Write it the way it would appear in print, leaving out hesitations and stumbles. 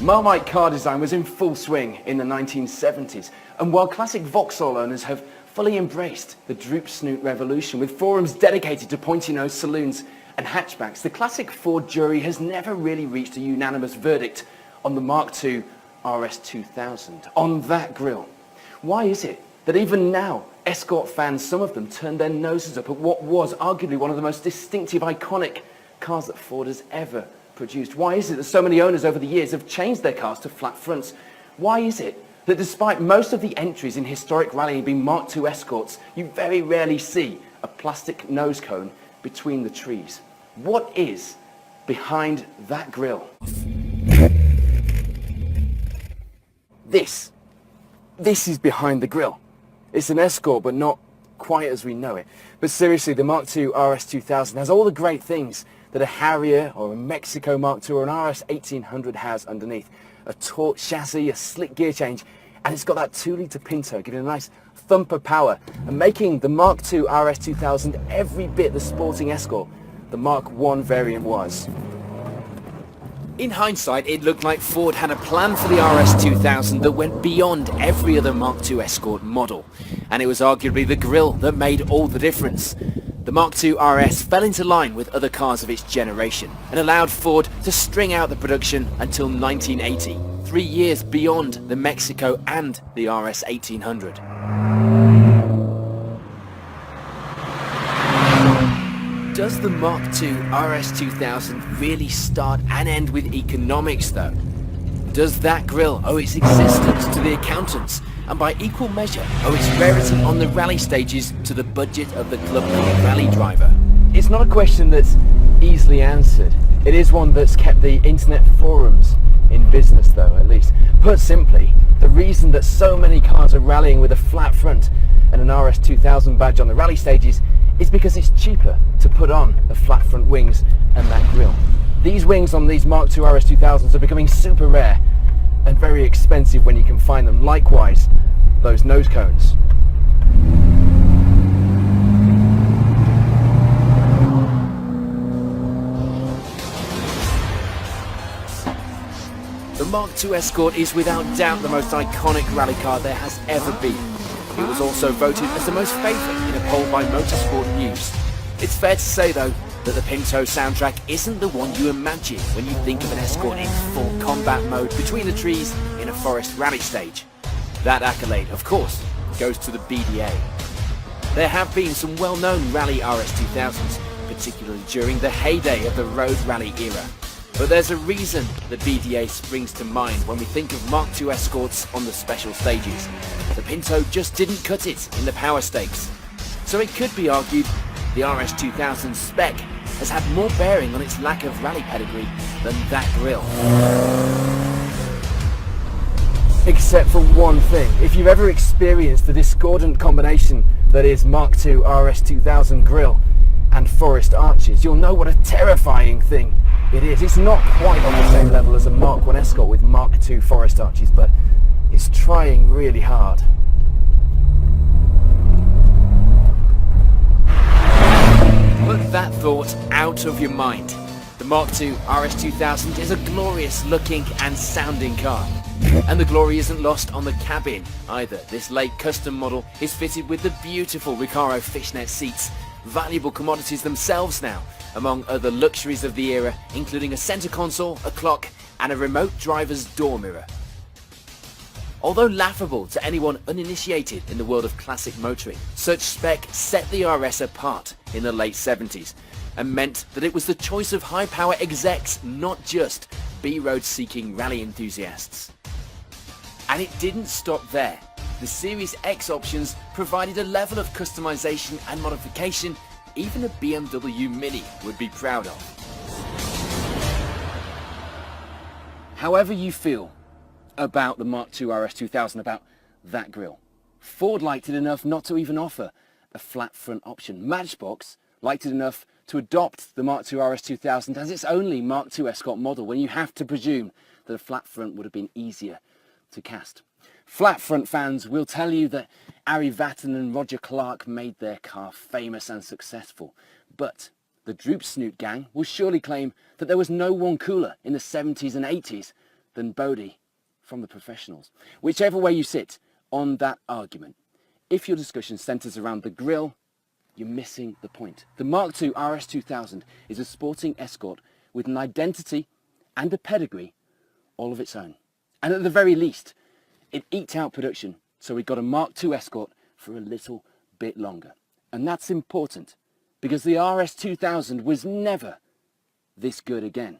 Marmite car design was in full swing in the 1970s, and while classic Vauxhall owners have fully embraced the droop snoot revolution with forums dedicated to pointy-nosed saloons and hatchbacks, the classic Ford jury has never really reached a unanimous verdict on the Mk2 RS2000, on that grille. Why is it that even now, Escort fans, some of them, turn their noses up at what was arguably one of the most distinctive, iconic cars that Ford has ever produced? Why is it that so many owners over the years have changed their cars to flat fronts? Why is it that despite most of the entries in historic rallying being Mk2 Escorts, you very rarely see a plastic nose cone between the trees? What is behind that grille? This is behind the grille. It's an Escort, but not quite as we know it. But seriously, the Mk2 RS2000 has all the great things that a Harrier or a Mexico Mk2 or an RS1800 has underneath. A taut chassis, a slick gear change, and it's got that 2-litre Pinto giving a nice thump of power and making the Mk2 RS2000 every bit the sporting Escort the Mark I variant was. In hindsight, it looked like Ford had a plan for the RS2000 that went beyond every other Mk2 Escort model, and it was arguably the grille that made all the difference. The Mk2 RS fell into line with other cars of its generation and allowed Ford to string out the production until 1980, 3 years beyond the Mexico and the RS1800. Does the Mk2 RS2000 really start and end with economics though? Does that grille owe its existence to the accountants and by equal measure owe its rarity on the rally stages to the budget of the club car rally driver? It's not a question that's easily answered. It is one that's kept the internet forums in business though, at least. Put simply, the reason that so many cars are rallying with a flat front and an RS2000 badge on the rally stages is because it's cheaper to put on the flat front wings and that grille. These wings on these Mk2 RS2000s are becoming super rare and very expensive when you can find them. Likewise, those nose cones. The Mk2 Escort is without doubt the most iconic rally car there has ever been. It was also voted as the most favourite in a poll by Motorsport News. It's fair to say though that the Pinto soundtrack isn't the one you imagine when you think of an Escort in full combat mode between the trees in a forest rally stage. That accolade, of course, goes to the BDA. There have been some well-known rally RS2000s, particularly during the heyday of the road rally era. But there's a reason the BDA springs to mind when we think of Mk2 Escorts on the special stages. The Pinto just didn't cut it in the power stakes. So it could be argued the RS2000 spec has had more bearing on its lack of rally pedigree than that grille. Except for one thing. If you've ever experienced the discordant combination that is Mk2 RS2000 grille and forest arches, you'll know what a terrifying thing it is. It's not quite on the same level as a Mark I Escort with Mk2 forest arches, but it's trying really hard. Put that thought out of your mind. The Mk2 RS2000 is a glorious looking and sounding car. And the glory isn't lost on the cabin either. This late custom model is fitted with the beautiful Recaro fishnet seats, valuable commodities themselves now, among other luxuries of the era, including a center console, a clock, and a remote driver's door mirror. Although laughable to anyone uninitiated in the world of classic motoring, such spec set the RS apart in the late 70s and meant that it was the choice of high-power execs, not just B-road seeking rally enthusiasts. And it didn't stop there. The Series X options provided a level of customization and modification even a BMW Mini would be proud of. However you feel about the Mk2 RS2000, about that grille, Ford liked it enough not to even offer a flat front option. Matchbox liked it enough to adopt the Mk2 RS2000 as its only Mk2 Escort model, when you have to presume that a flat front would have been easier to cast. Flat front fans will tell you that Ari Vatten and Roger Clark made their car famous and successful, but the droop snoot gang will surely claim that there was no one cooler in the 70s and 80s than Bodie from the professionals. Whichever way you sit on that argument, if your discussion centres around the grille, you're missing the point. The Mk2 RS2000 is a sporting Escort with an identity and a pedigree all of its own. And at the very least, it eked out production, so we got a Mk2 Escort for a little bit longer. And that's important, because the RS2000 was never this good again.